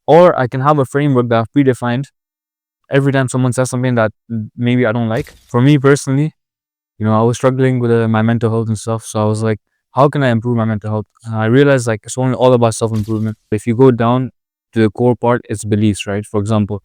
or I can have a framework that I've predefined every time someone says something that maybe I don't like. For me personally, I was struggling with my mental health and stuff. So I was like, how can I improve my mental health? And I realized like it's only all about self improvement. If you go down to the core part, it's beliefs, right? For example,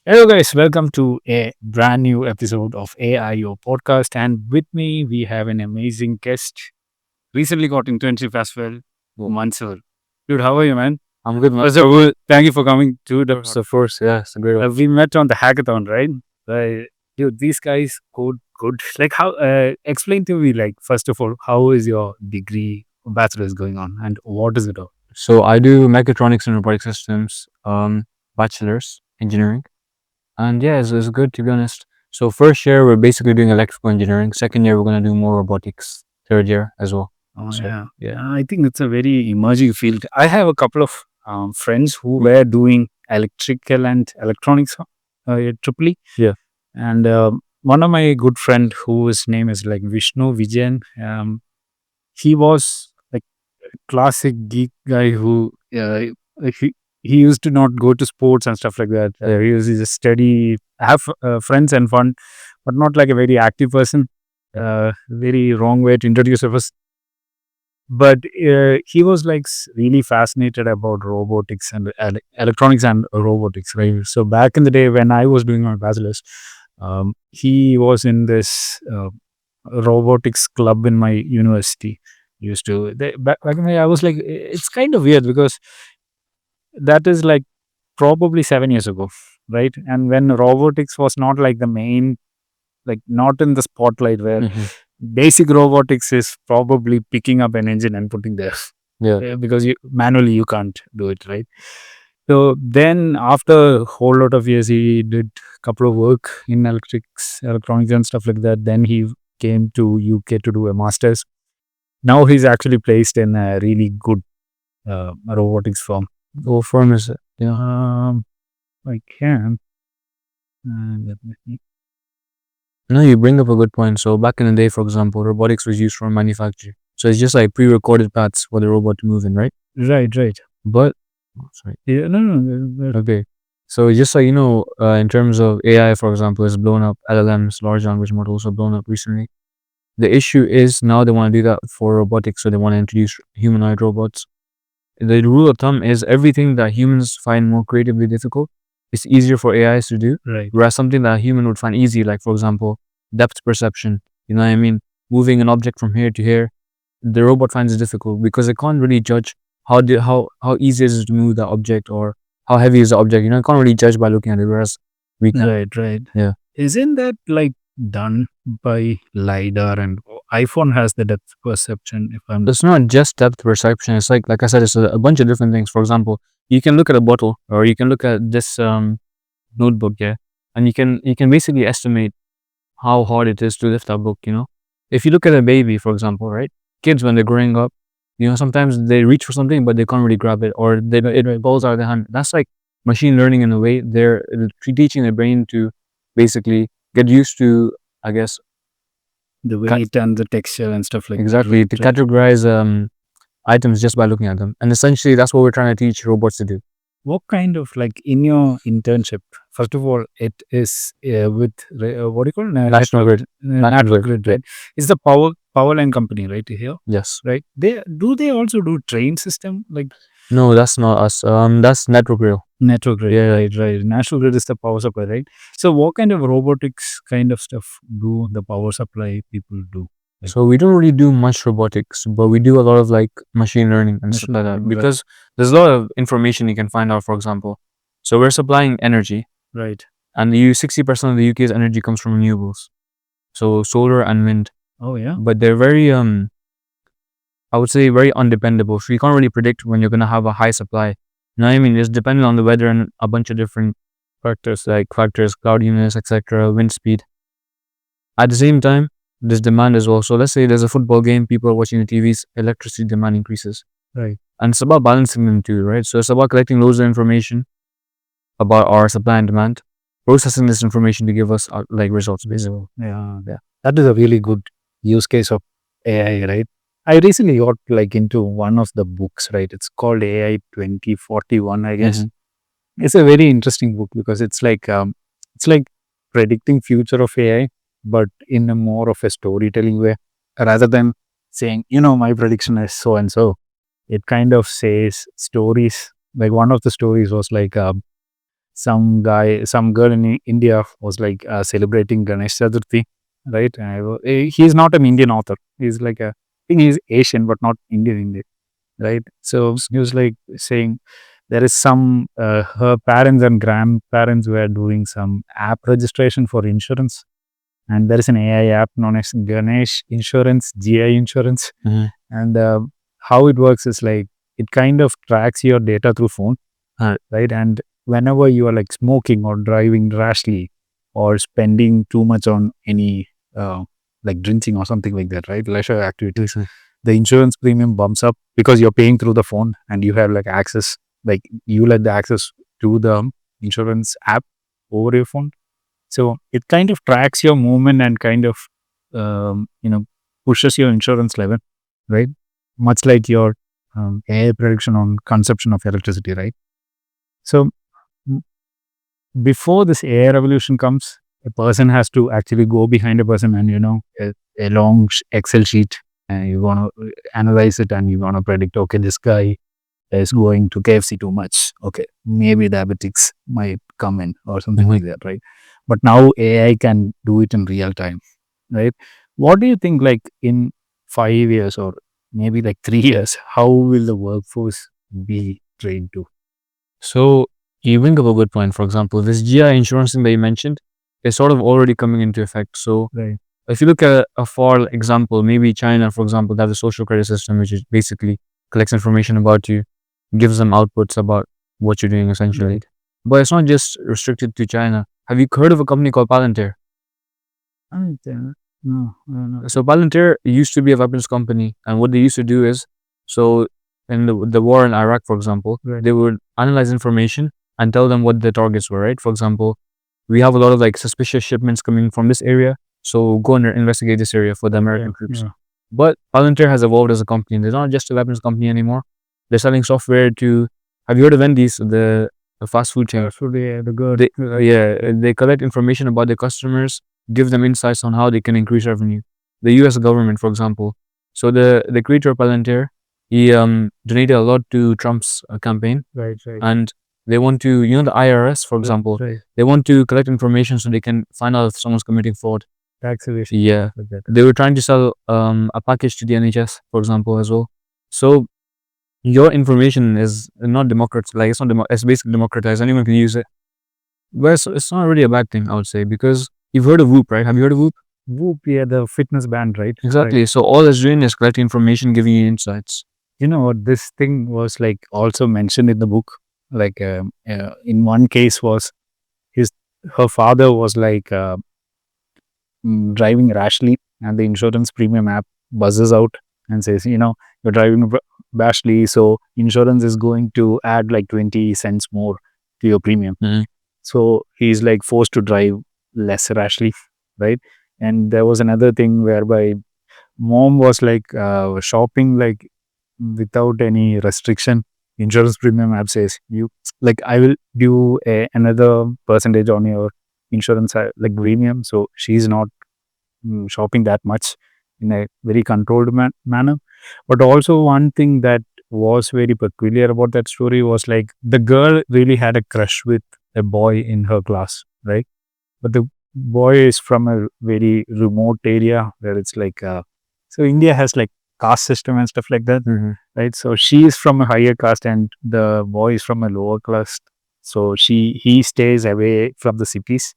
Hello, guys. Welcome to a brand new episode of AIO podcast. And with me, we have an amazing guest. Recently got internship as well, well, Mansoor. Dude, how are you, man? I'm good, man. First of all, thank you for coming to the. So first, yeah, it's a great one. We met on the hackathon, right? Dude, these guys code good. Like, how? Explain to me, like, first of all, how is your degree, bachelor's going on, and what is it all? So I do mechatronics and robotic systems, bachelor's engineering, and yeah, it's good to be honest. So first year we're basically doing electrical engineering. Second year we're gonna do more robotics. Third year as well. Oh, So yeah. yeah. I think it's a very emerging field. I have a couple of friends who were doing electrical and electronics at Triple E. Yeah. And one of my good friend whose name is like Vishnu Vijayan, he was like a classic geek guy who like he used to not go to sports and stuff like that. He was just study, have friends and fun, but not like a very active person. Very wrong way to introduce a person, but he was like really fascinated about robotics and electronics and robotics, right? So back in the day when I was doing my bachelor's, he was in this robotics club in my university. Used to back in the day, I was like, it's kind of weird because that is like probably 7 years ago, right? And when robotics was not like the main, like not in the spotlight, where basic robotics is probably picking up an engine and putting there. Yeah. Because you manually you can't do it, right? So then after a whole lot of years, he did a couple of work in electronics and stuff like that. Then he came to UK to do a master's. Now he's actually placed in a really good robotics firm. What form is it? Yeah. I can. Let me see. No, you bring up a good point. So back in the day, for example, robotics was used for manufacturing. So it's just like pre-recorded paths for the robot to move in, right? Right. But sorry. Yeah, no. Okay. So just so you know, in terms of AI, for example, is blown up. LLMs, large language models, are blown up recently. The issue is now they want to do that for robotics, so they want to introduce humanoid robots. The rule of thumb is everything that humans find more creatively difficult, it's easier for AIs to do. Right. Whereas something that a human would find easy, like for example, depth perception, you know what I mean? Moving an object from here to here, the robot finds it difficult because it can't really judge how easy it is to move the object or how heavy is the object. It can't really judge by looking at it. Whereas we can. Right. Yeah. Isn't that like done by LiDAR, and iPhone has the depth perception, if I'm It's not just depth perception. It's like I said, it's a bunch of different things. For example, you can look at a bottle or you can look at this notebook, yeah, and you can basically estimate how hard it is to lift that book. If you look at a baby, for example, right? Kids when they're growing up, sometimes they reach for something but they can't really grab it, or it falls out of their hand. That's like machine learning in a way. They're teaching their brain to basically get used to, I guess, the weight and the texture and stuff like exactly, to that. categorize items just by looking at them. And essentially, that's what we're trying to teach robots to do. What kind of, like, in your internship? First of all, it is with what do you call it? National Grid. National Grid, right? It's the power line company, right? Here, Yes. right? They also do train system, like No, that's not us. That's Network Rail. Network Grid. Yeah. Right. National Grid is the power supply, right? So what kind of robotics kind of stuff do the power supply people do? So we don't really do much robotics, but we do a lot of like machine learning and stuff like that, learning, right. because there's a lot of information you can find out. For example, so we're supplying energy, Right. and 60% of the UK's energy comes from renewables, so solar and wind. Oh yeah. But they're very I would say very undependable. So you can't really predict when you're gonna have a high supply. You know what I mean? It's dependent on the weather and a bunch of different factors, cloudiness, etc., wind speed. At the same time, there's demand as well. So let's say there's a football game, people are watching the TVs, electricity demand increases. Right. And it's about balancing them too, right? So it's about collecting loads of information about our supply and demand, processing this information to give us like results, basically. Yeah. That is a really good use case of AI, right? I recently got like into one of the books, right? It's called AI 2041, I guess. It's a very interesting book because it's like predicting future of AI, but in a more of a storytelling way, rather than saying, my prediction is so and so. It kind of says stories. Like one of the stories was like some girl in India was like celebrating Ganesh Chaturthi, right? He's not an Indian author. He's like I think he's Asian, but not Indian, right? So he was like saying there is some her parents and grandparents were doing some app registration for insurance, and there is an AI app known as Ganesh Insurance, GI Insurance, and how it works is like it kind of tracks your data through phone, right? And whenever you are like smoking or driving rashly or spending too much on any like drinking or something like that, right? Leisure activities, the insurance premium bumps up because you're paying through the phone and you have like access, like you let the access to the insurance app over your phone. So it kind of tracks your movement and kind of, pushes your insurance level, right? Much like your AI prediction on consumption of electricity, right? So m- before this AI revolution comes, a person has to actually go behind a person and, a long Excel sheet, and you want to analyze it and you want to predict, okay, this guy is going to KFC too much. Okay, maybe diabetics might come in or something like that, right? But now AI can do it in real time, right? What do you think, like in 5 years or maybe like 3 years, how will the workforce be trained to? So you bring up a good point. For example, this GI insurance thing that you mentioned is sort of already coming into effect. So Right. if you look at a far example, maybe China, for example, they have the social credit system, which is basically collects information about you, gives them outputs about what you're doing essentially. Right. But it's not just restricted to China. Have you heard of a company called Palantir? No, no. So Palantir used to be a weapons company, and what they used to do is, so in the war in Iraq, for example, Right. they would analyze information and tell them what the targets were. Right? For example, we have a lot of like suspicious shipments coming from this area, so go and investigate this area for the American troops. Yeah. But Palantir has evolved as a company. They're not just a weapons company anymore. They're selling software to. Have you heard of Wendy's, the fast food chain? So the good. They collect information about their customers, give them insights on how they can increase revenue. The U.S. government, for example. So the creator of Palantir, he donated a lot to Trump's campaign, Right. Right. and they want to, the IRS, for example, Right. they want to collect information so they can find out if someone's committing fraud. Tax evasion. Yeah, Like that. they were trying to sell a package to the NHS, for example, as well. So your information is not democratized. Like it's basically democratized. Anyone can use it. But it's not really a bad thing, I would say, because you've heard of Whoop, right? Have you heard of Whoop? Whoop, yeah, the fitness band, right? Right. Exactly. So all it's doing is collecting information, giving you insights. You know what? This thing was like also mentioned in the book. Like in one case was his her father was like driving rashly, and the insurance premium app buzzes out and says, you're driving rashly, so insurance is going to add like 20 cents more to your premium. Mhm. So he's like forced to drive less rashly, right? And there was another thing whereby mom was like shopping like without any restriction. Insurance premium app says you like I will do another percentage on your insurance like premium, so she's not shopping that much in a very controlled manner. But also one thing that was very peculiar about that story was like the girl really had a crush with a boy in her class, right? But the boy is from a very remote area where it's like so India has like caste system and stuff like that, Mhm. right? So she is from a higher caste and the boy is from a lower caste, so he stays away from the cities,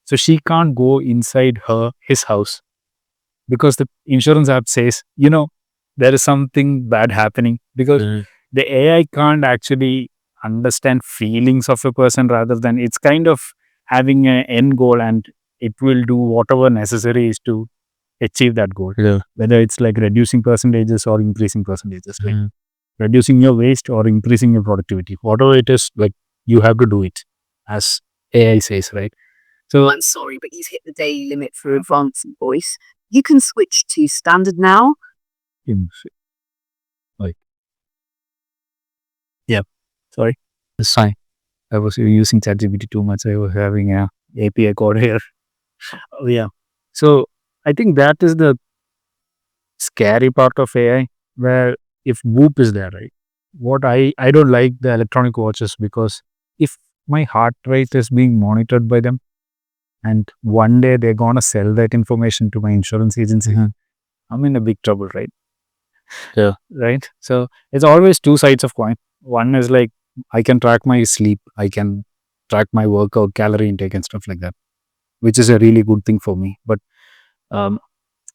so she can't go inside his house because the insurance app says, there is something bad happening because Mhm. the AI can't actually understand feelings of a person, rather than it's kind of having an end goal and it will do whatever necessary is to achieve that goal. Yeah. Whether it's like reducing percentages or increasing percentages, like Mhm. reducing your waste or increasing your productivity, whatever it is, like you have to do it as AI says, right? So I'm sorry, but he's hit the daily limit for advanced voice. You can switch to standard now. in- like, yeah, sorry. It's fine. I was using ChatGPT too much. I was having a API code here. Oh, yeah. So I think that is the scary part of AI, where if Whoop is there, right? What I don't like the electronic watches, because if my heart rate is being monitored by them, and one day they're gonna sell that information to my insurance agency, I'm in a big trouble, right? Yeah. Right. So it's always two sides of coin. One is like, I can track my sleep, I can track my workout, calorie intake, and stuff like that, which is a really good thing for me. But um,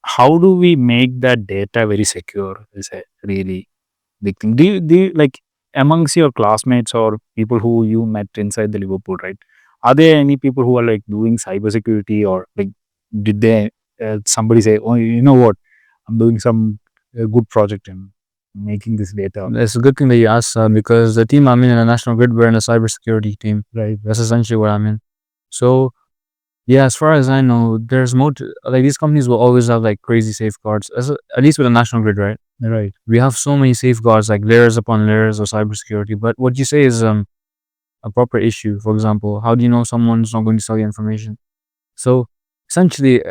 how do we make that data very secure is a really big thing. Do you like, amongst your classmates or people who you met inside the Liverpool, right? Are there any people who are like doing cybersecurity, or like, did they somebody say, oh, you know what, I'm doing some good project in making this data, It's a good thing that you asked, because the team I'm in the National Grid, we're in a cybersecurity team. right? That's essentially what I'm in. So yeah, as far as I know, there's more like these companies will always have like crazy safeguards. At least with the National Grid, right? Right. We have so many safeguards, like layers upon layers of cybersecurity. But what you say is a proper issue. For example, how do you know someone's not going to sell you information? So essentially,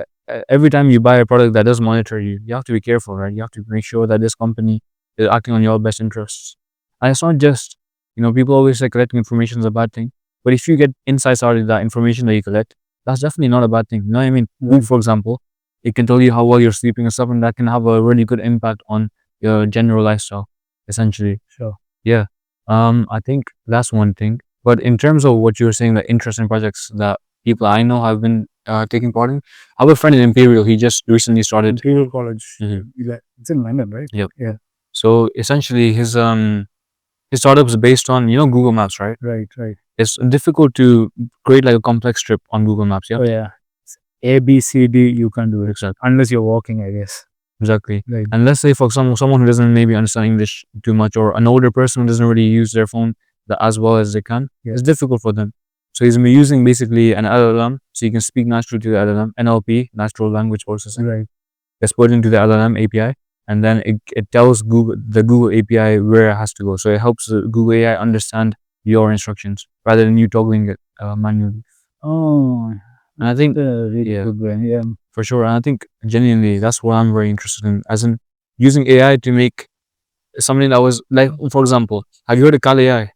every time you buy a product that does monitor you, you have to be careful, right? You have to make sure that this company is acting on your best interests. And it's not just, people always say collecting information is a bad thing. But if you get insights out of that information that you collect, that's definitely not a bad thing. You know what I mean? Whoop, for example, it can tell you how well you're sleeping and stuff, and that can have a really good impact on your general lifestyle, essentially. Sure. Yeah. I think that's one thing. But in terms of what you were saying, the interesting projects that people I know have been taking part in, I have a friend in Imperial. He just recently started. Imperial College. Mhm. It's in London, right? Yep. Yeah. So essentially, his startup is based on Google Maps, right? Right. Right. It's difficult to create like a complex trip on Google Maps. Yeah. Oh yeah. A B C D. You can do it Exactly. unless you're walking, I guess. Exactly. Right. And let's say for someone who doesn't maybe understand English too much, or an older person who doesn't really use their phone as well as they can, Yeah. it's difficult for them. So he's been using basically an LLM, so you can speak naturally to the LLM, NLP, natural language processing. Right. It's put into the LLM API, and then it tells the Google API where it has to go. So it helps the Google AI understand your instructions rather than you toggling it manually. Oh, And I think, really yeah, good way. Yeah. for sure. And I think genuinely that's what I'm very interested in, as in using AI to make something that was like, for example, have you heard of Kali AI?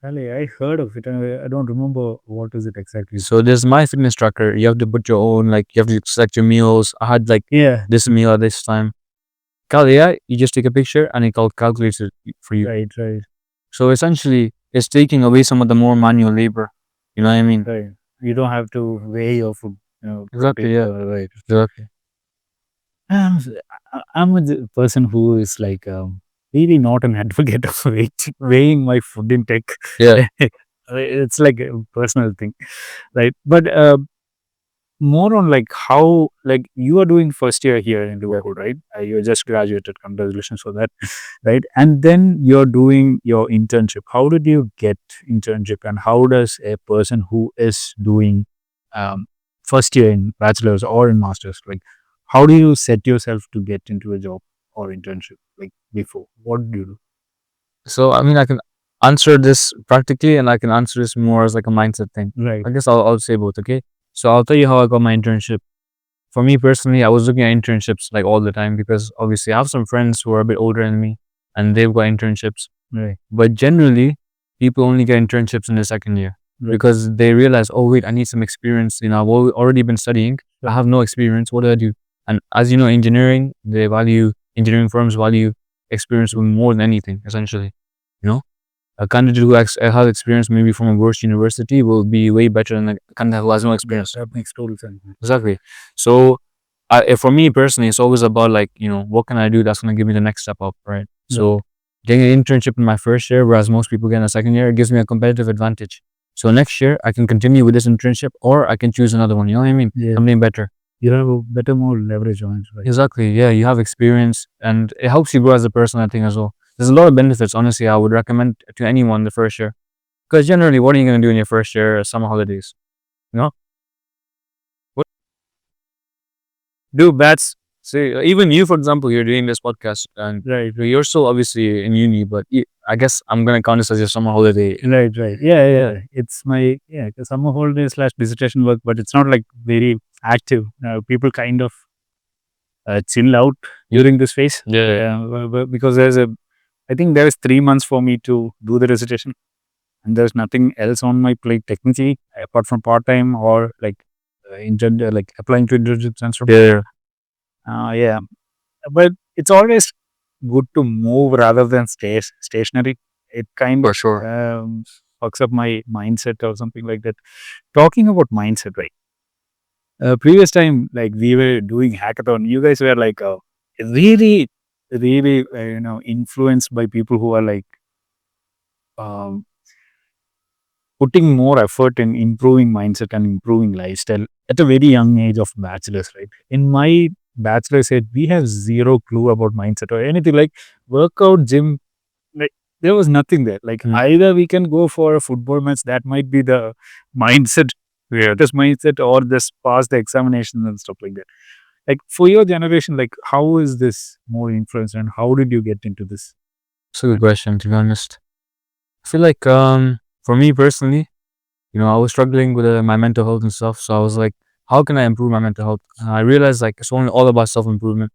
Really, I heard of it. I don't remember what is it exactly. So there's my fitness tracker. You have to put your own, like you have to select your meals. I had like Yeah. this meal at this time. Kali AI, you just take a picture and it calculates it for you. Right. Right. So essentially, it's taking away some of the more manual labor. You know what I mean? Right. You don't have to weigh your food. Exactly. Yeah. Right. Exactly. Um, I'm a person who is like really not an advocate of weighing my food intake. Yeah. It's like a personal thing, right? But more on like how, like, you are doing first year here in Liverpool, right? You just graduated. Congratulations for that, right? And then you're doing your internship. How did you get internship, and how does a person who is doing um, first year in bachelor's or in masters, like, how do you set yourself to get into a job or internship? Like, before, what do you do? So I mean, I can answer this practically, and I can answer this more as like a mindset thing. Right. I guess I'll say both. Okay. So I'll tell you how I got my internship. For me personally, I was looking at internships like all the time because obviously I have some friends who are a bit older than me, and they've got internships. Right. But generally, people only get internships in the second year Right. because they realize, oh wait, I need some experience. I've already been studying. I have no experience. What do I do? And as you know, engineering firms value experience more than anything. Essentially, you know, a candidate who has experience maybe from a worse university will be way better than a candidate who has no experience. That makes total sense. Exactly. So for me personally, it's always about like, what can I do that's going to give me the next step up, right? So getting an internship in my first year, whereas most people get in a second year, it gives me a competitive advantage. So next year I can continue with this internship, or I can choose another one. You know what I mean? Yeah. Something better. You have a better, more leverage on it, right? Exactly. Yeah, you have experience, and it helps you grow as a person, I think, as well. There's a lot of benefits. Honestly, I would recommend to anyone the first year, because generally, what are you going to do in your first year? Summer holidays. You know? What? Do bats See, even you, for example, you're doing this podcast, and Right. you're still obviously in uni, but I guess I'm gonna count this as your summer holiday. Right. Yeah. It's my summer holiday / dissertation work, but it's not like very active. People kind of chill out during this phase. Because I think there is 3 months for me to do the dissertation, and there's nothing else on my plate technically apart from part time or like like applying to internships and stuff. Yeah. Yeah, but it's always good to move rather than stay stationary. It kind For of sure. fucks up my mindset or something like that. Talking about mindset, right? Previous time, like we were doing hackathon, you guys were like really, really, influenced by people who are like um, putting more effort in improving mindset and improving lifestyle at a very young age of bachelor's, right? In my bachelor's age, we have zero clue about mindset or anything like workout, gym. Like there was nothing there. Like either we can go for a football match, that might be the mindset, this mindset, or just pass the examinations and stuff like that. Like for your generation, like how is this more influenced and how did you get into this? It's a good question, to be honest. I feel like for me personally, I was struggling with my mental health and stuff. So I was like, how can I improve my mental health? And I realized like it's only all about self improvement.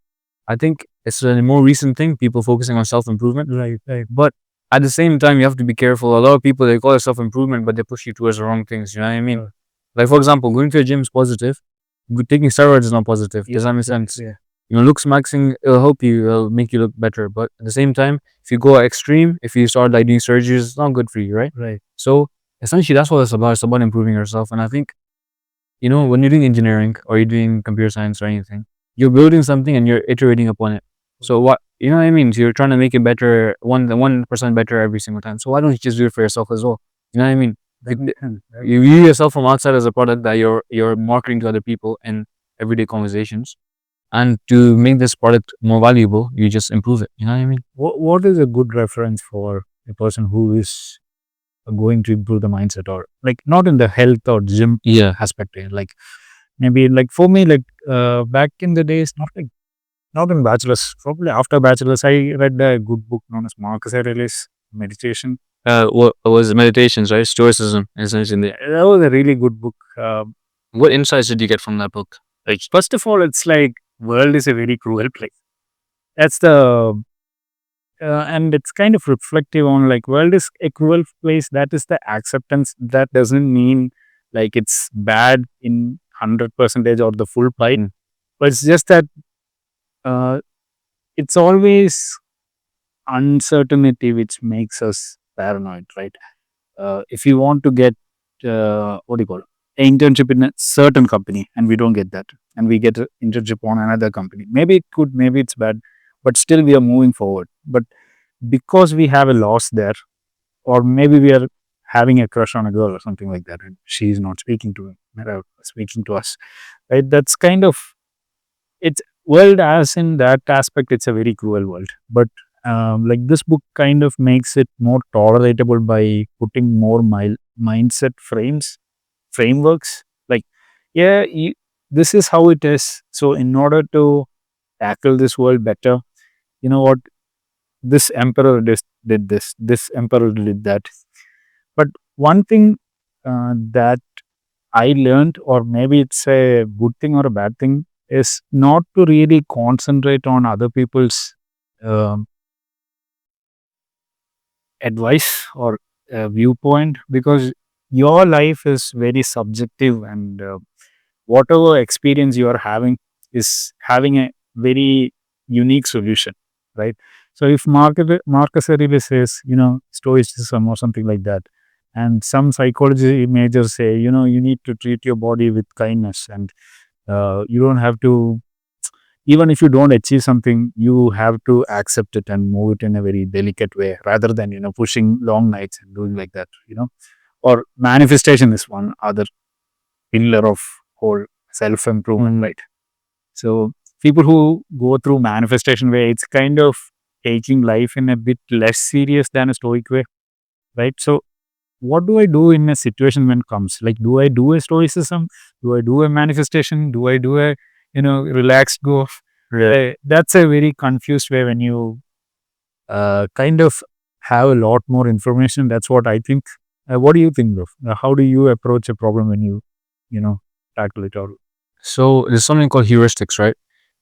I think it's a more recent thing, people focusing on self improvement. Right. But at the same time, you have to be careful. A lot of people, they call it self improvement, but they push you towards the wrong things. You know what I mean? Like, for example, going to a gym is positive. Taking steroids is not positive. Does that make sense? Yeah. Looks maxing, it'll help you, it'll make you look better. But at the same time, if you go extreme, if you start like doing surgeries, it's not good for you, right? Right. So essentially, that's what it's about. It's about improving yourself. And I think, when you're doing engineering or you're doing computer science or anything, you're building something and you're iterating upon it. So what, you know what I mean? So you're trying to make it better, 1% better every single time. So why don't you just do it for yourself as well? You know what I mean? You view yourself from outside as a product that you're marketing to other people in everyday conversations. And to make this product more valuable, you just improve it. You know what I mean? What is a good reference for a person who is going to improve the mindset, or like not in the health or gym Yeah. aspect, like maybe like for me, like back in the days, not in bachelor's, probably after bachelor's, I read a good book known as Marcus Aurelius Meditation. What was meditations, right? Stoicism, essentially. That was a really good book. What insights did you get from that book? Like first of all, it's like world is a very cruel place. That's the and it's kind of reflective on like world is a cruel place. That is the acceptance. That doesn't mean like it's bad in 100% or the full plight, but it's just that uh, it's always uncertainty which makes us paranoid, right? If you want to get what do you call it, an internship in a certain company and we don't get that, and we get an internship on another company, maybe it could, maybe it's bad, but still we are moving forward. But because we have a loss there, or maybe we are having a crush on a girl or something like that, and she's not speaking to us, right? That's kind of, it's world as in that aspect, it's a very cruel world. But like this book kind of makes it more tolerable by putting more mindset frameworks, like yeah, this is how it is. So in order to tackle this world better, you know what, this emperor did this emperor did that. But one thing that I learned, or maybe it's a good thing or a bad thing, is not to really concentrate on other people's um, advice or viewpoint, because your life is very subjective, and whatever experience you are having is having a very unique solution, right? So if Marcus Aurelius says, stoicism or something like that, and some psychology majors say, you need to treat your body with kindness, and you don't have to, even if you don't achieve something, you have to accept it and move it in a very delicate way, rather than pushing long nights and doing like that. Or manifestation is one other pillar of whole self improvement, right? So people who go through manifestation way, it's kind of taking life in a bit less serious than a stoic way, right? So what do I do in a situation when it comes? Like, do I do a stoicism? Do I do a manifestation? Do I do a relaxed go? That's a very confused way when you kind of have a lot more information. That's what I think. What do you think, bro? How do you approach a problem when you know, tackle it all? So there's something called heuristics, right?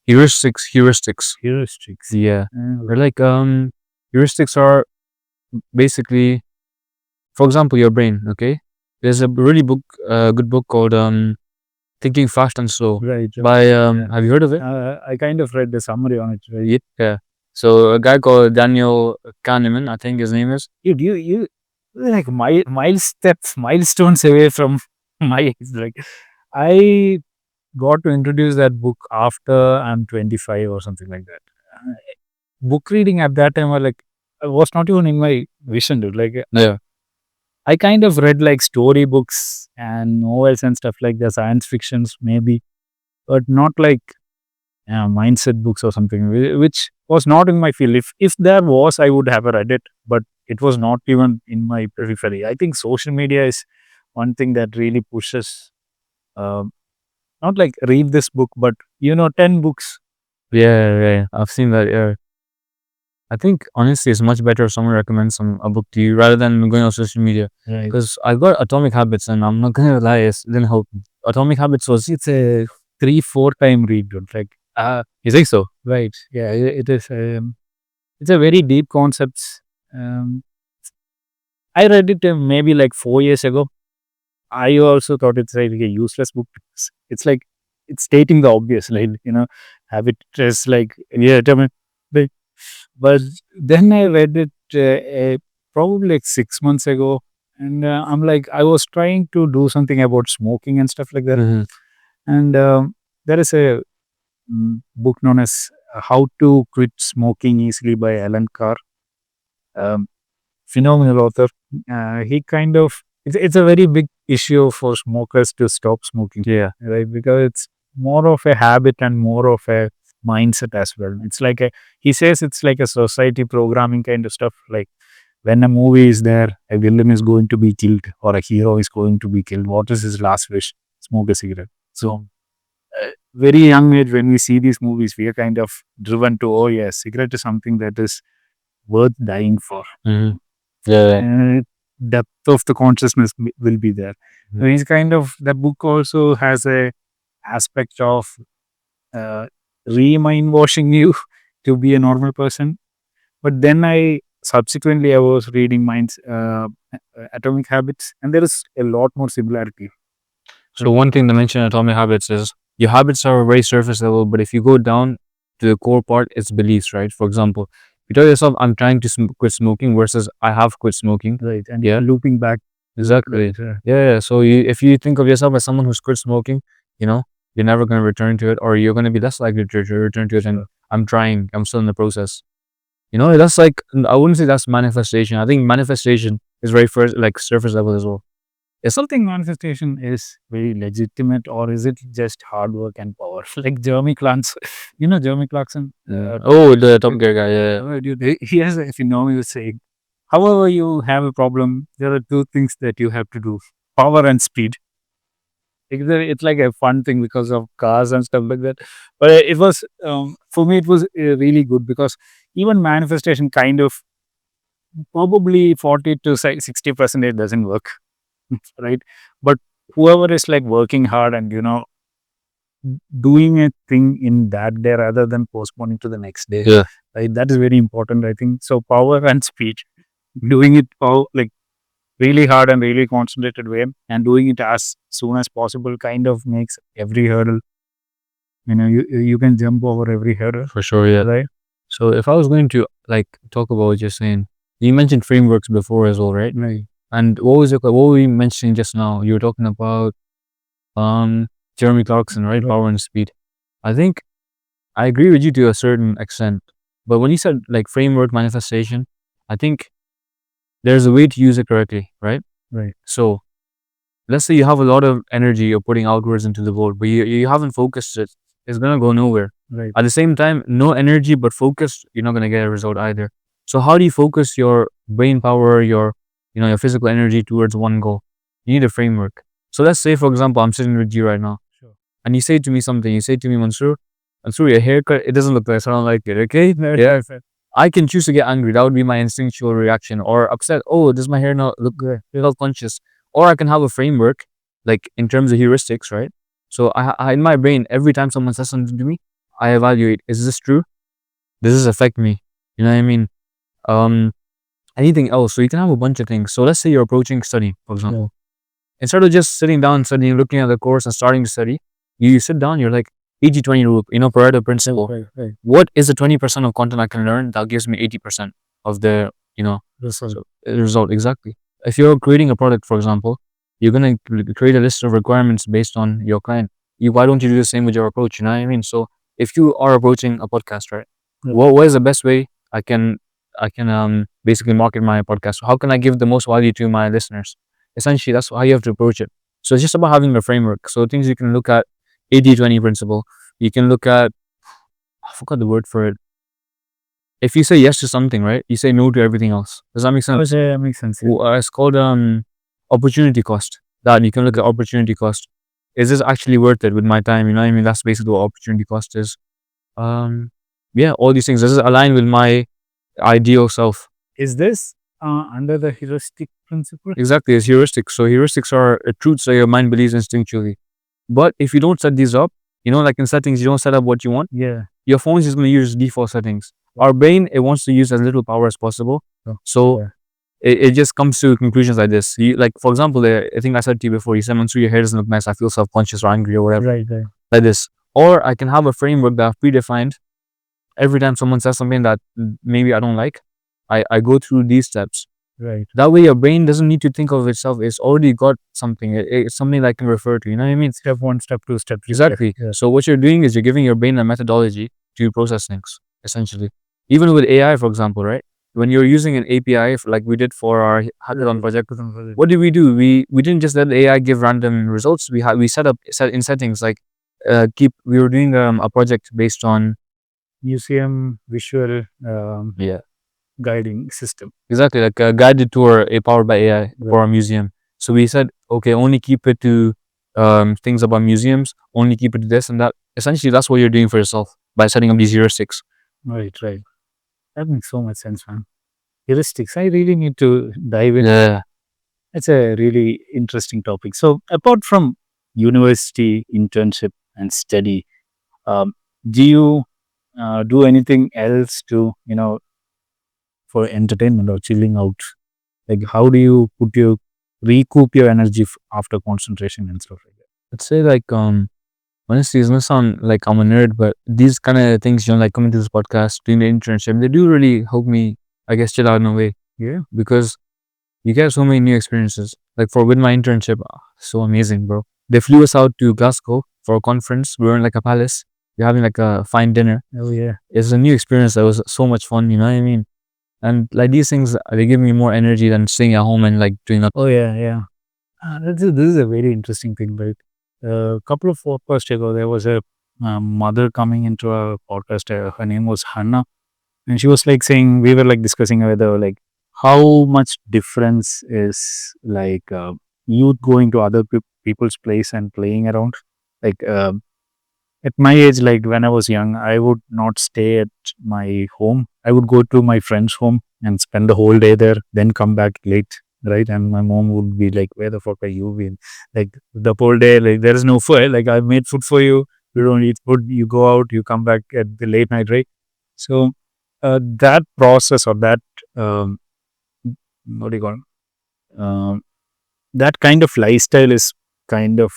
Heuristics. Heuristics. Yeah. Uh, They're like heuristics are basically, for example, your brain, okay? There's a really good book called Thinking Fast and Slow right. by Yeah. have you heard of it? I kind of read the summary on it. Right? Yeah. So a guy called Daniel Kahneman, I think his name is. Dude, you like milestones away from my age. Like I got to introduce that book after I'm 25 or something like that. Book reading at that time was not even in my vision, dude. Like Yeah. I kind of read like storybooks and novels and stuff like the science fictions maybe, but not like mindset books or something, which was not in my field. If there was, I would have read it, but it was not even in my periphery. I think social media is one thing that really pushes. Um, Not like read this book, but 10 books. Yeah. I've seen that. Yeah. I think honestly, it's much better if someone recommends a book to you rather than going on social media. Right. Because I got Atomic Habits, and I'm not gonna lie, it didn't help me. Atomic Habits was It's a 3-4 time read, dude. Like, you think so? right. Yeah, it is. It's a very deep concept. Um, I read it maybe like 4 years ago. I also thought it's like a useless book. It's like it's stating the obvious, like habit is like yeah, like, but then I read it probably like 6 months ago, and I'm like I was trying to do something about smoking and stuff like that, Mm-hmm. and there is a book known as How to Quit Smoking Easily by Alan Carr. Um, Phenomenal author. He kind of it's a very big issue for smokers to stop smoking, Yeah. right? Because it's more of a habit and more of a mindset as well. It's like he says it's like a society programming kind of stuff. Like when a movie is there, a villain is going to be killed or a hero is going to be killed. What is his last wish? Smoke a cigarette. So very young age when we see these movies, we are kind of driven to oh yes, cigarette is something that is worth dying for. Mm-hmm. Yeah. Depth of the consciousness will be there. Mhm. So he's kind of the book also has a aspect of uh, re-mind washing you to be a normal person. But then I was reading Minds Atomic Habits, and there is a lot more similarity. So one thing to mention in Atomic Habits is your habits are very surface level, but if you go down to the core part, it's beliefs, right? For example, you tell yourself, "I'm trying to quit smoking," versus "I have quit smoking." Right, and Yeah. looping back. Exactly. Right, Yeah. So if you think of yourself as someone who's quit smoking, you know, you're never going to return to it, or you're going to be less likely to return to it. And I'm trying. I'm still in the process. That's like I wouldn't say that's manifestation. I think manifestation is very first like surface level as well. Is something manifestation is very legitimate, or is it just hard work and power? Like Jeremy Clarkson, Jeremy Clarkson. Oh, the Top Gear guy. Yeah. Dude, he has a phenomenal saying. However, you have a problem, there are two things that you have to do: power and speed. It's like a fun thing because of cars and stuff like that. But it was for me, it was really good because even manifestation kind of probably 40 to 60% it doesn't work, right? But whoever is like working hard and doing a thing in that day rather than postponing to the next day, Yeah. right? That is very important, I think. So power and speed, doing it like really hard and really concentrated way, and doing it as soon as possible kind of makes every hurdle. You can jump over every hurdle, For sure. Yeah. right? So if I was going to like talk about what you're saying, you mentioned frameworks before as well, right? Right. And what were we mentioning just now? You were talking about Jeremy Clarkson, right? Right. Power and speed. I think I agree with you to a certain extent. But when you said like framework manifestation, I think there's a way to use it correctly, right? Right. So let's say you have a lot of energy you're putting outwards into the world, but you haven't focused it. It's gonna go nowhere. Right. At the same time, no energy but focus, you're not gonna get a result either. So how do you focus your brain power, your physical energy towards one goal? You need a framework. So let's say, for example, I'm sitting with you right now, Sure. and you say to me something. You say to me, Mansoor, And through your haircut, it doesn't look nice. I don't like it. Okay. Yeah. I can choose to get angry. That would be my instinctual reaction. Or upset. Oh, does my hair not look good? Health conscious. Or I can have a framework, like in terms of heuristics, right? So in my brain, every time someone says something to me, I evaluate: is this true? Does this affect me? You know what I mean? Um, anything else? So you can have a bunch of things. So let's say you're approaching study, for example. Instead of just sitting down and studying, looking at the course and starting to study, you sit down. You're like 80-20 rule. Pareto principle. Right. What is the 20% of content I can learn that gives me 80% of the result? Exactly. If you're creating a product, for example, you're gonna create a list of requirements based on your client. Why don't you do the same with your approach? You know what I mean? So if you are approaching a podcast, right? Yeah. What is the best way I can basically market my podcast? How can I give the most value to my listeners? Essentially, that's how you have to approach it. So it's just about having a framework. So things you can look at: 80-20 principle. You can look at, I forgot the word for it. If you say yes to something, right, you say no to everything else. Does that make sense? Yeah, that makes sense. It's called opportunity cost. That you can look at opportunity cost. Is this actually worth it with my time? You know what I mean? That's basically what opportunity cost is. Yeah, all these things. Does it align with my ideal self? Is this under the heuristic principle? Exactly, it's heuristics. So heuristics are truths that your mind believes instinctually. But if you don't set these up, like in settings, you don't set up what you want. Yeah. Your phone is just going to use default settings. Our brain, it wants to use as little power as possible. So it just comes to conclusions like this. Like, for example, I think I said to you before, you said, Mansoor, your hair doesn't look nice. I feel self-conscious or angry or whatever. Right. Like this. Or I can have a framework that I've predefined. Every time someone says something that maybe I don't like, I go through these steps. Right. That way your brain doesn't need to think of itself. It's already got something. It's something that I can refer to. You know what I mean? Step 1, step 2, step 3. Exactly. Yeah. So what you're doing is you're giving your brain a methodology to process things, essentially. Even with AI, for example, right? When you're using an API, like we did for our hackathon project, what did we do? We didn't just let the AI give random results. We set in settings like we were doing a project based on museum visual guiding system. Exactly, like a guided tour powered by AI for a museum. So we said, okay, only keep it to things about museums, only keep it to this and that. Essentially, that's what you're doing for yourself by setting up these heuristics. Right. That makes so much sense, man. Heuristics, I really need to dive in. Yeah. It's a really interesting topic. So apart from university, internship and study, do you do anything else to, for entertainment or chilling out? Like, how do you recoup your energy after concentration and stuff like that? I'd say like honestly, it's gonna sound like I'm a nerd, but these kind of things, like coming to this podcast, doing the internship, they do really help me, I guess, chill out in a way. Yeah. Because you get so many new experiences. Like with my internship, so amazing, bro. They flew us out to Glasgow for a conference. We were in like a palace. We're having like a fine dinner. Oh yeah. It's a new experience that was so much fun, you know what I mean? And like these things, they give me more energy than staying at home and like doing nothing. Oh yeah. This is a very interesting thing, right? A couple of podcasts ago, there was a mother coming into a podcast. Her name was Hannah, and she was like saying, we were like discussing whether like how much difference is like youth going to other people's place and playing around. Like at my age, like when I was young, I would not stay at my home. I would go to my friend's home and spend the whole day there, then come back late, right? And my mom would be like, "Where the fuck are you been? Like the whole day, like there is no food. Like I made food for you. You don't eat food. You go out. You come back at the late night, right?" So that process or that what do you call it? That kind of lifestyle is kind of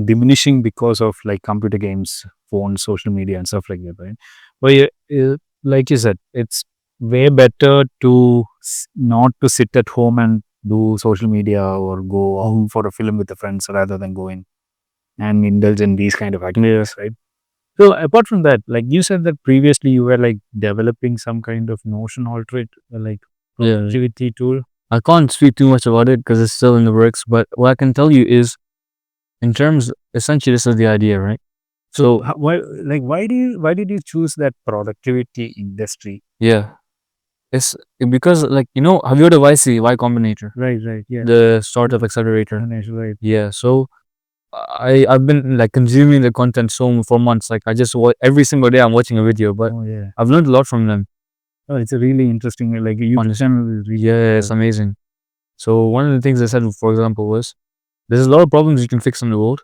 diminishing because of like computer games, phones, social media, and stuff like that, right? But like you said, it's way better to not to sit at home and do social media or go out for a film with the friends rather than going and indulge in these kind of activities, right? So apart from that, like you said that previously you were like developing some kind of Notion alterate like productivity tool. I can't speak too much about it because it's still in the works, but what I can tell you is, in terms, essentially, this is the idea, right? So why did you choose that productivity industry? Yeah, it's because like have you heard of YC, Y Combinator? Right, yeah. The startup accelerator. Right. Yeah, so I've been like consuming the content for months. Like I just every single day I'm watching a video, but Oh yeah. I've learned a lot from them. Oh, it's a really interesting. Like a YouTube Honestly. channel is really Yeah, it's amazing. So one of the things I said, for example, was there's a lot of problems you can fix in the world.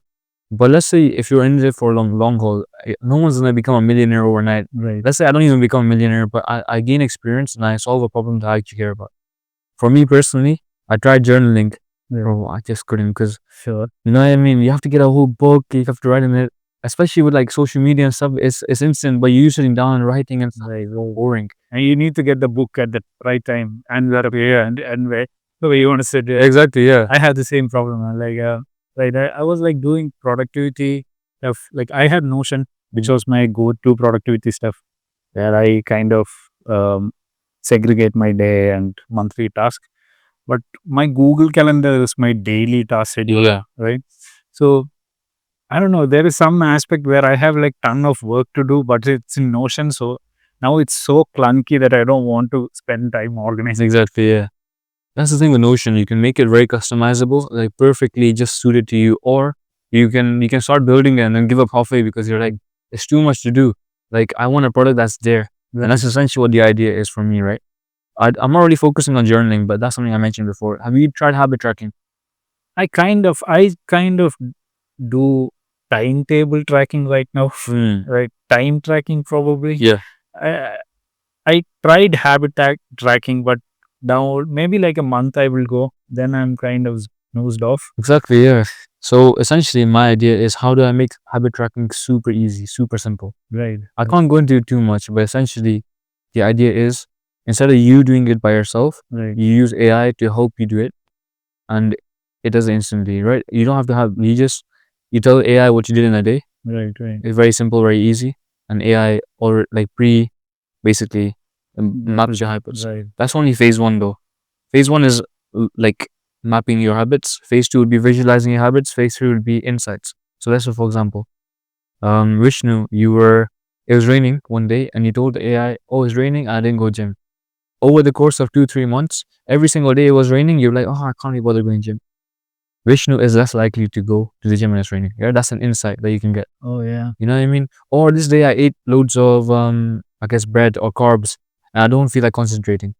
But let's say if you're in it for a long haul, no one's gonna become a millionaire overnight. right. Let's say I don't even become a millionaire, but I gain experience and I solve a problem that I actually care about. For me personally, I tried journaling. Yeah. Bro, I just couldn't because Sure. you know what I mean. You have to get a whole book. You have to write in it, especially with like social media and stuff. It's instant, but you sitting down and writing and stuff is so boring. And you need to get the book at the right time and where and where the way you want to sit. Exactly. Yeah. I had the same problem. Like, right, I was like doing productivity stuff. Like, I had Notion, which was my go-to productivity stuff, where I kind of segregate my day and monthly task. But my Google Calendar is my daily task schedule, Yeah. right? So I don't know. There is some aspect where I have like ton of work to do, but it's in Notion. So now it's so clunky that I don't want to spend time organizing. Exactly. Yeah. That's the thing with Notion. You can make it very customizable, like perfectly just suited to you, or you can start building it and then give up halfway because you're like, it's too much to do. Like I want a product that's there, and that's essentially what the idea is for me, right? I'm not really focusing on journaling, but that's something I mentioned before. Have you tried habit tracking? I kind of do timetable tracking right now, right? Time tracking probably. Yeah. I, I tried habit tracking, but now maybe like a month I will go. Then I'm kind of nosed off. Exactly, yeah. So essentially, my idea is how do I make habit tracking super easy, super simple? Right. I can't go into it too much, but essentially, the idea is instead of you doing it by yourself, Right. you use AI to help you do it, and it does it instantly, right? You don't have to have you tell AI what you did in a day. Right. Right. It's very simple, very easy, and AI or like basically maps your habits. Right. That's only phase one though. Phase one is like mapping your habits. Phase two would be visualizing your habits. Phase three would be insights. So let's say, for example, Vishnu, it was raining one day and you told the AI, oh, it's raining, I didn't go gym. Over the course of 2-3 months, every single day it was raining, you're like, oh, I can't be bothered going gym. Vishnu is less likely to go to the gym when it's raining. Yeah, that's an insight that you can get. Oh yeah. You know what I mean? Or this day I ate loads of I guess bread or carbs and I don't feel like concentrating.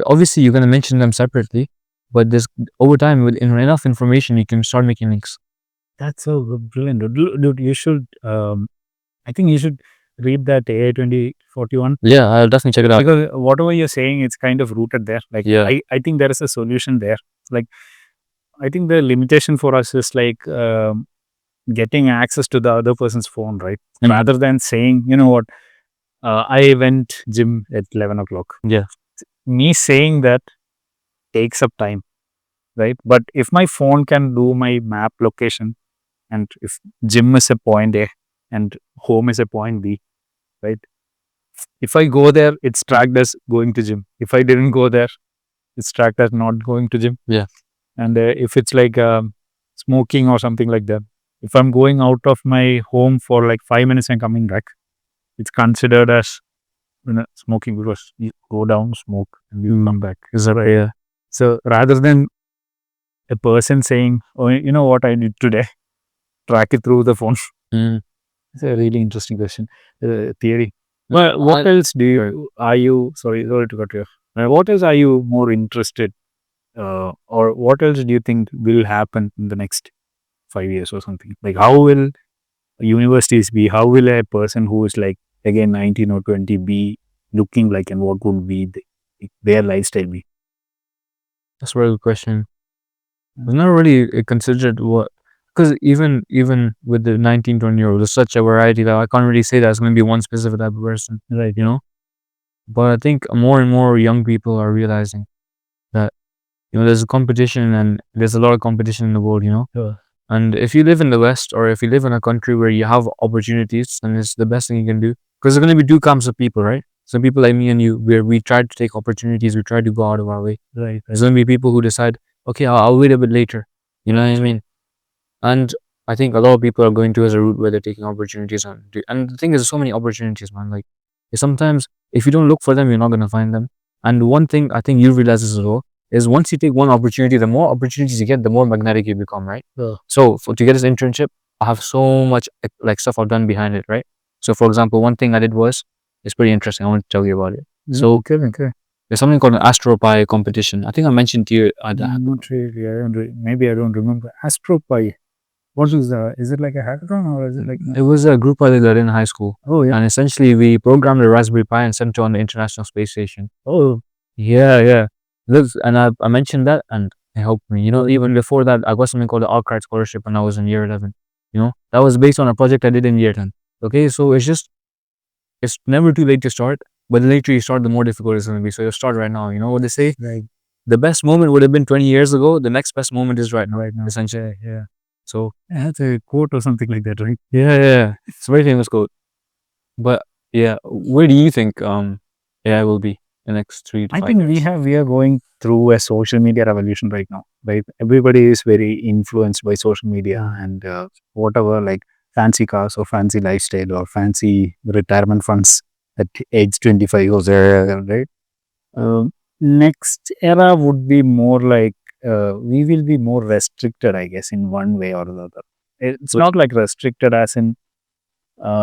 Obviously you're gonna mention them separately, but this over time with enough information you can start making links. That's so brilliant, dude. You should. I think you should read that AI 2041. Yeah, I'll definitely check it out. Because whatever you're saying, it's kind of rooted there. Like, Yeah. I think there is a solution there. Like, I think the limitation for us is like getting access to the other person's phone, right? Rather than saying, you know what, I went gym at 11 o'clock. Yeah. Me saying that takes up time, right? But if my phone can do my map location, and if gym is a point A and home is a point B, right? If I go there, it's tracked as going to gym. If I didn't go there, it's tracked as not going to gym. Yeah. And if it's like smoking or something like that, if I'm going out of my home for like 5 minutes and coming back, it's considered as smoking because you go down, smoke, and you come back. Is that right? Yeah. So rather than a person saying, "Oh, you know what I did today," track it through the phone. It's a really interesting question. Theory. Well, what else are you? Sorry to cut you off. What else are you more interested, or what else do you think will happen in the next 5 years or something? Like, how will universities be? How will a person who is like again 19 or 20 be looking like, and what would be their lifestyle be? That's a very good question. I've never really considered what, because even with the 19-20-year-old, there's such a variety that I can't really say that it's going to be one specific type of person, Right. you know? But I think more and more young people are realizing that, there's a competition and there's a lot of competition in the world, Sure. And if you live in the West or if you live in a country where you have opportunities, then it's the best thing you can do. Because there's going to be two camps of people, right? Some people like me and you, where we try to take opportunities, we try to go out of our way. Right. There's going to be people who decide, okay, I'll wait a bit later. You know what I mean? And I think a lot of people are going towards a route where they're taking opportunities. And the thing is, there's so many opportunities, man. Like, sometimes if you don't look for them, you're not going to find them. And one thing I think you realize as well is once you take one opportunity, the more opportunities you get, the more magnetic you become, right? Yeah. So to get this internship, I have so much like stuff I've done behind it, right? So for example, one thing I did was, it's pretty interesting. I want to tell you about it. So okay. there's something called an AstroPie competition. I think I mentioned to you. Not really. Maybe I don't remember. AstroPie. What is that? Is it like a hackathon or is it like? It was a group I did in high school. Oh yeah. And essentially, we programmed a Raspberry Pi and sent it on the International Space Station. Oh Yeah. Look, and I mentioned that, and it helped me. You know, even before that, I got something called the Alkite Scholarship when I was in year 11. You know, that was based on a project I did in year 10. Okay, so it's never too late to start, but the later you start, the more difficult it's going to be. So you start right now. You know what they say? right. The best moment would have been 20 years ago. The next best moment is right now. Right now. Essentially. Yeah. So That's a quote or something like that, right? yeah. It's a very famous quote. But yeah, where do you think AI will be in the next 3 to I 5 think years? we are going through a social media revolution right now. Right, everybody is very influenced by social media and whatever, like fancy cars or fancy lifestyle or fancy retirement funds at age 25 or there, right? Next era would be more like we will be more restricted, I guess, in one way or the other. It's But- not like restricted as in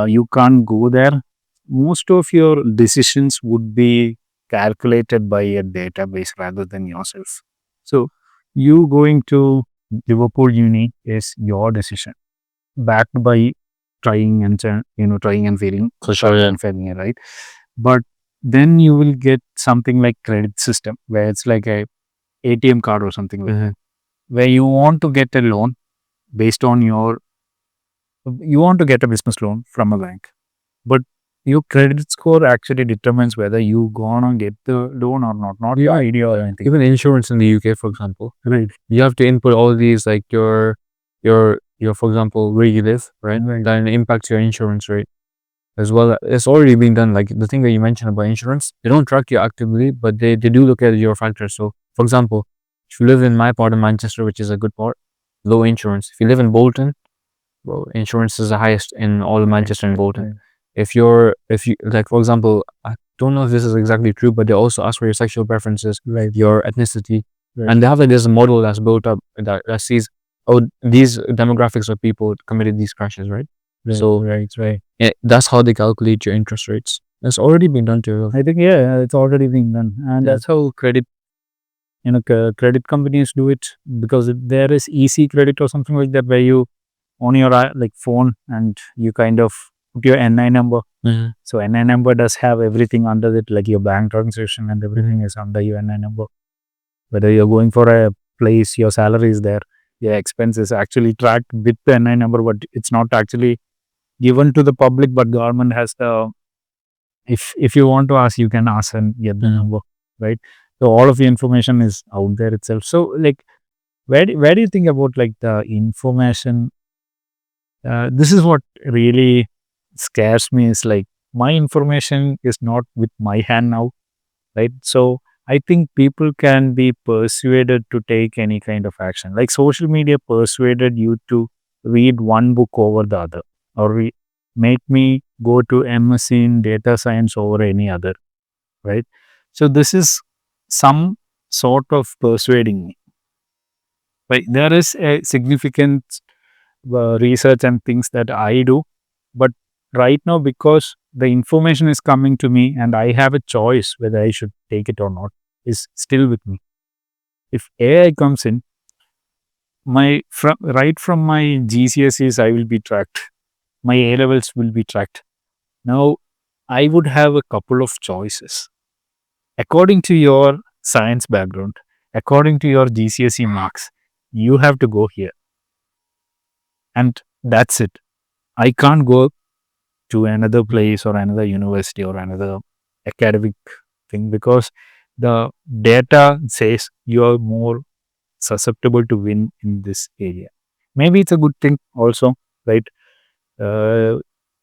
you can't go there. Most of your decisions would be calculated by a database rather than yourself. So you going to Liverpool Uni is your decision, backed by trying and trying and failing, For sure, trying yeah. and failing, right? But then you will get something like credit system where it's like a ATM card or something like that, where you want to get a loan based on you want to get a business loan from a bank, but your credit score actually determines whether you gonna get the loan or not your idea or anything. Even insurance in the UK, for example, Right. you have to input all these, like your for example, where you live, right? Right. That impacts your insurance rate as well. It's already been done. Like the thing that you mentioned about insurance, they don't track you actively, but they do look at your factors. So, for example, if you live in my part of Manchester, which is a good part, low insurance. If you live in Bolton, well, insurance is the highest in all of Manchester and Bolton. Right. If you like, for example, I don't know if this is exactly true, but they also ask for your sexual preferences, Right. your ethnicity, Right. and they have like this model that's built up that sees, oh, these demographics of people committed these crashes, right? So right. that's how they calculate your interest rates. It's already been done to. I think it's already being done, and Yeah. that's how credit credit companies do it, because there is easy credit or something like that where you on your like phone and you kind of put your NI number. So NI number does have everything under it, like your bank transaction and everything is under your NI number. Whether you're going for a place, your salary is there, your expense is actually tracked with the NI number, but it's not actually given to the public, but government has the, if you want to ask, you can ask and get the number, right? So all of the information is out there itself. So like, where do you think about like the information? This is what really scares me, is like my information is not with my hand now, right? So I think people can be persuaded to take any kind of action. Like social media persuaded you to read one book over the other, or make me go to MSc in data science over any other, right? So this is some sort of persuading me. Right? There is a significant research and things that I do, but right now, because the information is coming to me and I have a choice whether I should take it or not, is still with me. If AI comes in, right from my GCSEs, I will be tracked. My A levels will be tracked. Now, I would have a couple of choices according to your science background, according to your GCSE marks. You have to go here, and that's it. I can't go to another place or another university or another academic thing, because the data says you are more susceptible to win in this area. Maybe it's a good thing also, right?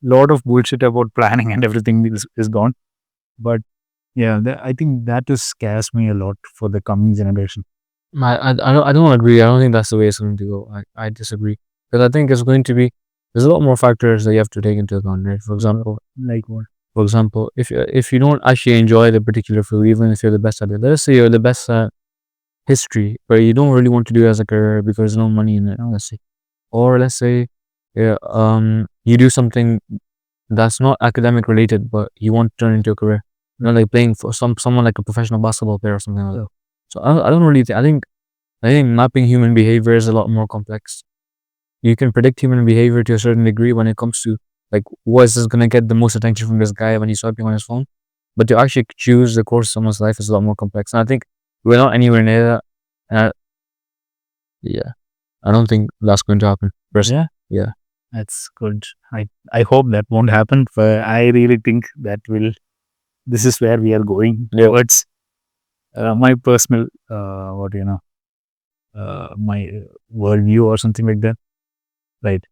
Lot of bullshit about planning and everything is gone, but yeah, I think that just scares me a lot for the coming generation. I don't agree. I don't think that's the way it's going to go. I disagree, because I think it's going to be, there's a lot more factors that you have to take into account, right? For example, Like what? for example, if you don't actually enjoy the particular field, even if you're the best at it, let's say you're the best at history, but you don't really want to do it as a career because there's no money in it, let's say. Or let's say, yeah, you do something that's not academic related, but you want to turn into a career. Like playing for someone like a professional basketball player or something like that. So I don't really I think mapping human behavior is a lot more complex. You can predict human behavior to a certain degree when it comes to like what is gonna get the most attention from this guy when he's swiping on his phone. But to actually choose the course of someone's life is a lot more complex. And I think we're not anywhere near that. And yeah, I don't think that's going to happen. Yeah, Yeah. that's good. I hope that won't happen, but I really think that will. This is where we are going towards. My personal, my worldview or something like that, right?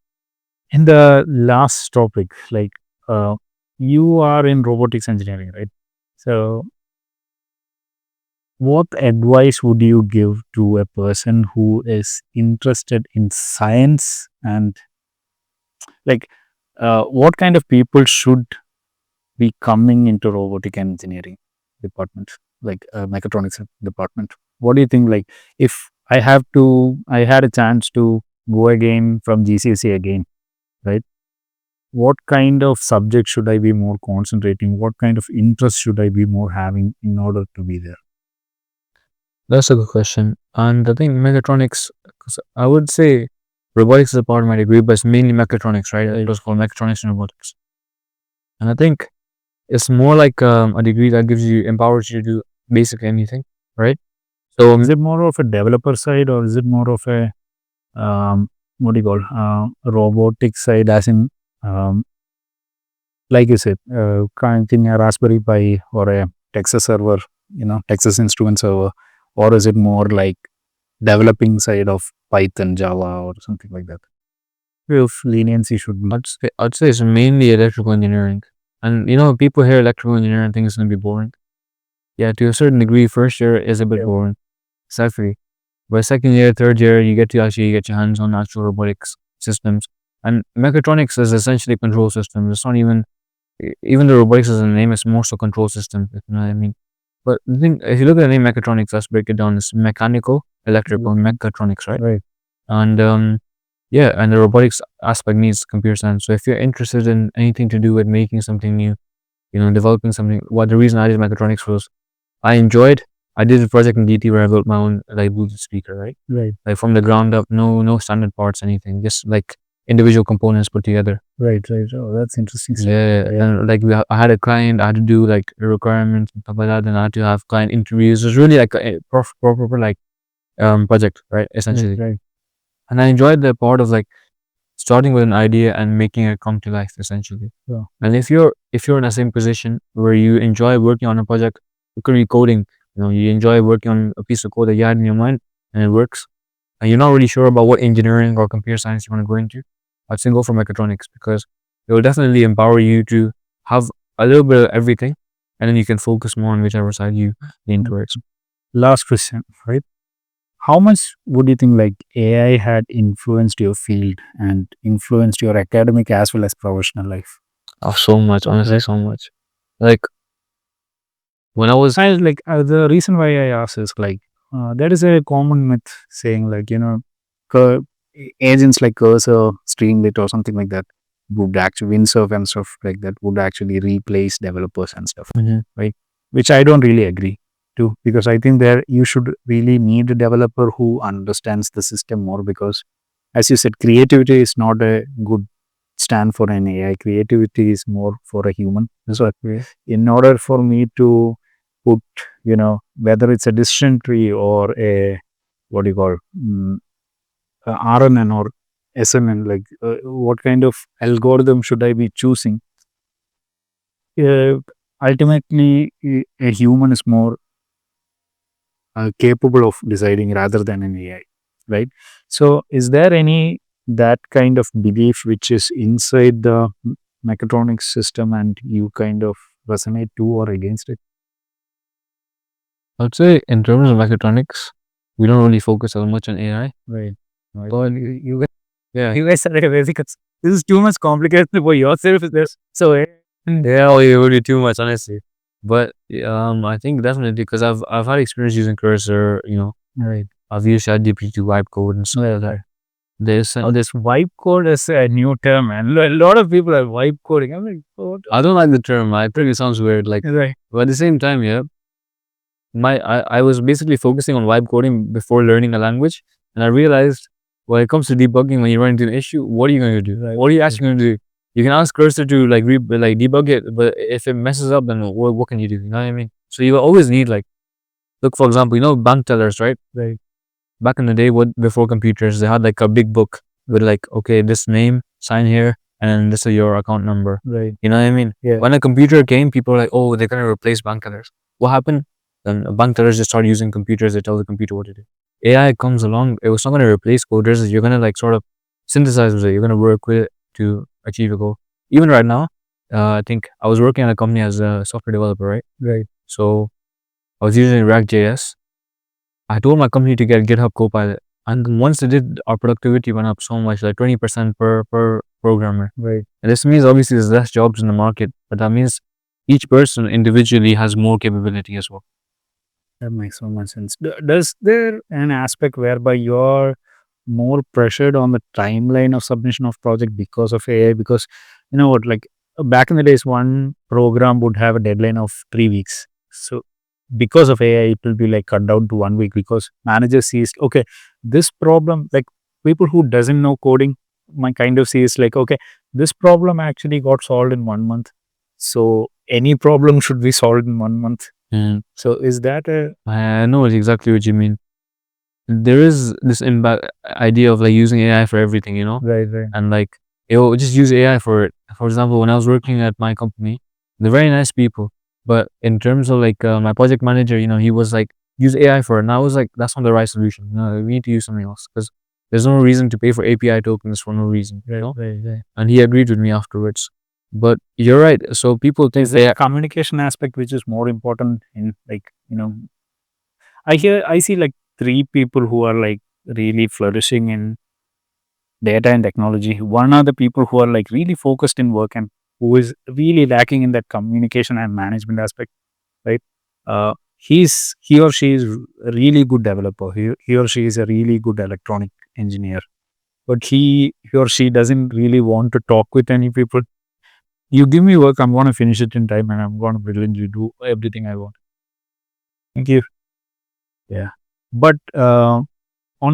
In the last topic, like, you are in robotics engineering, right? So, what advice would you give to a person who is interested in science and like, what kind of people should be coming into robotic engineering department, like mechatronics department? What do you think? Like, if I had a chance to go again from GCSE again, right? What kind of subject should I be more concentrating? What kind of interest should I be more having in order to be there? That's a good question. And I think mechatronics, 'cause I would say robotics is a part of my degree, but it's mainly mechatronics, right? It was called mechatronics and robotics. And I think it's more like a degree that empowers you to do basically anything, right? So Is it more of a developer side or is it more of a what do you call robotic side, as in like you said, kind of thing, a Raspberry Pi or a Texas server, Texas Instrument server, or is it more like developing side of Python, Java, or something like that? If leniency should be. I'd say it's mainly electrical engineering. And people hear electrical engineering think it's gonna be boring. Yeah, to a certain degree, first year is a bit boring. Exactly. But second year, third year, you get to actually get your hands on actual robotics systems. And mechatronics is essentially control systems. It's not even the robotics as a name, it's more so control systems, if you know what I mean. But the thing, if you look at the name mechatronics, let's break it down. It's mechanical, electrical, mechatronics, right? Right. And yeah, and the robotics aspect needs computer science. So if you're interested in anything to do with making something new, developing something, the reason I did mechatronics was I did a project in DT where I built my own like Bluetooth speaker, right? Right. Like from the ground up, no standard parts, anything, just like individual components put together. Right. Oh, that's interesting. Yeah, and like I had a client, I had to do like requirements and stuff like that, and I had to have client interviews. It was really like a proper like project, right? Essentially, Right. and I enjoyed the part of like starting with an idea and making it come to life, essentially. Yeah. And if you're in the same position where you enjoy working on a project, it could be coding. You enjoy working on a piece of code that you had in your mind and it works, and you're not really sure about what engineering or computer science you want to go into, I'd say go for mechatronics because it will definitely empower you to have a little bit of everything, and then you can focus more on whichever side you lean towards. Last question, right? How much would you think like AI had influenced your field and influenced your academic as well as professional life? Oh, so much, honestly, so much. Like when I was The reason why I ask is like there is a common myth saying like cur- agents like Cursor, Streamlit, or something like that would actually Windsurf and stuff like that would actually replace developers and stuff, right? Which I don't really agree to, because I think there you should really need a developer who understands the system more, because as you said, creativity is not a good stand for an AI. Creativity is more for a human. So in order for me to put, whether it's a decision tree or a what do you call RNN or SNN, like what kind of algorithm should I be choosing? Ultimately, a human is more capable of deciding rather than an AI, right? So, is there any that kind of belief which is inside the mechatronics system and you kind of resonate to or against it? I'd say in terms of mechatronics, we don't really focus as much on AI. Right. But You guys, yeah, you guys are basically, this is too much complicated for yourself. So, yeah, it would be too much, honestly. But I think definitely because I've had experience using Cursor, Right. I've used ChatGPT to wipe code and stuff like that. There's Oh, this wipe code is a new term, and a lot of people are wipe coding. I'm like, what? I don't like the term. I think it sounds weird. Like, Right. but at the same time, yeah, I was basically focusing on vibe coding before learning a language, and I realized when it comes to debugging, when you run into an issue, what are you going to do? Right. What are you actually going to do? You can ask Cursor to like debug it, but if it messes up, then what can you do? You know what I mean? So you always need like, look, for example, you know bank tellers, right? Right. Back in the day, what before computers, they had like a big book with like, okay, this name, sign here, and then this is your account number. Right. You know what I mean? Yeah. When a computer came, people were like, oh, they're gonna replace bank tellers. What happened? Then bank tellers just started using computers. They tell the computer what to do. AI comes along. It was not gonna replace coders. You're gonna like sort of synthesize with it. You're gonna work with it to achieve a goal. Even right now, I think I was working at a company as a software developer, right? Right. So I was using React.js. I told my company to get GitHub Copilot, and once they did, our productivity went up so much, like 20% per programmer. Right. And this means obviously there's less jobs in the market, but that means each person individually has more capability as well. That makes so much sense. Does there an aspect whereby you're more pressured on the timeline of submission of project because of AI? Because you know what, like back in the days, one program would have a deadline of 3 weeks. So because of AI, it will be like cut down to 1 week because manager sees, okay, this problem, like people who doesn't know coding, my kind of sees like, okay, this problem actually got solved in 1 month. So any problem should be solved in 1 month. And So is that a I know exactly what you mean. There is this idea of like using AI for everything, you know, right, right, and like just use AI for it. For example, when I was working at my company, they're very nice people, but in terms of like my project manager, you know, he was like, use AI for it, and I was like, that's not the right solution. No, we need to use something else because there's no reason to pay for API tokens for no reason, you know. right, right? And he agreed with me afterwards. But you're right. So people think Is there a communication aspect which is more important in like, I see like three people who are like really flourishing in data and technology. One are the people who are like really focused in work and who is really lacking in that communication and management aspect, right? He or she is a really good developer. He or she is a really good electronic engineer, but he or she doesn't really want to talk with any people. You give me work, I'm going to finish it in time and I'm going to brilliantly do everything I want. Thank you. Yeah. But on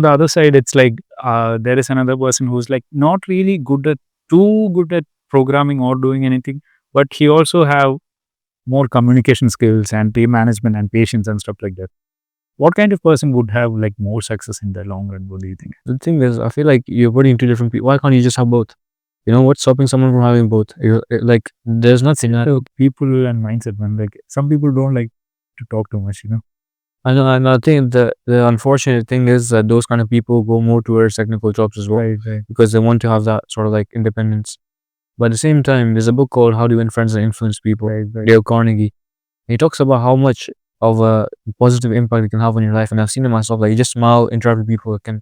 the other side, it's like there is another person who's like not really too good at programming or doing anything, but he also have more communication skills and team management and patience and stuff like that. What kind of person would have like more success in the long run? What do you think? the thing is, I feel like you're putting two different people. Why can't you just have both? You know what's stopping someone from having both? Like, there's nothing. So people and mindset, man. Like some people don't like to talk too much, I know, and I think the unfortunate thing is that those kind of people go more towards technical jobs as well, Right, right. because they want to have that sort of like independence. But at the same time, there's a book called How to Win Friends and Influence People, Right, right. Dale Carnegie. He talks about how much of a positive impact it can have on your life, and I've seen it myself. Like, you just smile, interact with people. It can,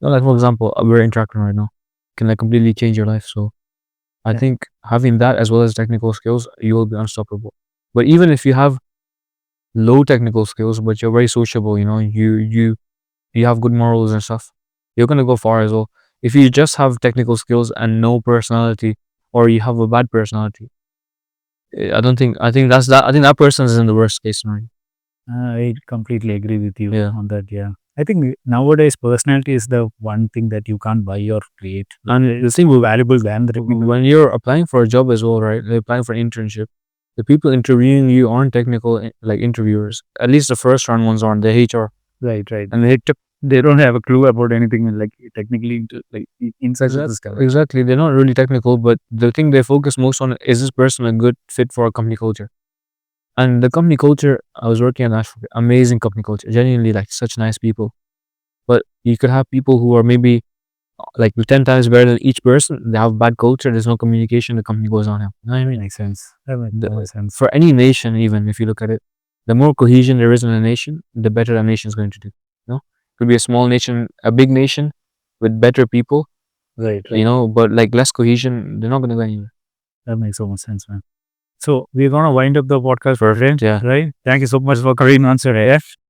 like for example, we're interacting right now, can like completely change your life. So I Yeah. think having that as well as technical skills, you will be unstoppable. But even if you have low technical skills, but you're very sociable, you know, you have good morals and stuff, you're gonna go far as well. If you just have technical skills and no personality, or you have a bad personality, I don't think. I think that's that. I think that person is in the worst case scenario. I completely agree with you Yeah. on that. Yeah. I think nowadays personality is the one thing that you can't buy or create. And It's more valuable than the technical. when you're applying for a job as well, right? They're applying for an internship. The people interviewing you aren't technical like interviewers. At least the first round ones aren't. They're HR, Right, right. and They don't have a clue about anything like technically inside the system. exactly. They're not really technical, but the thing they focus most on is this person a good fit for a company culture. And the company culture, I was working at Ashford, amazing company culture, genuinely like such nice people. But you could have people who are maybe like 10 times better than each person. They have bad culture, there's no communication, the company goes on. You know what I mean? Makes sense. That makes sense. For any nation, even if you look at it, the more cohesion there is in a nation, the better a nation is going to do. You know, it could be a small nation, a big nation with better people, Right, you know, but like less cohesion, they're not going to go anywhere. That makes so much sense, man. So we're gonna wind up the podcast. Perfect. Yeah. Right. Thank you so much for Kareem answer.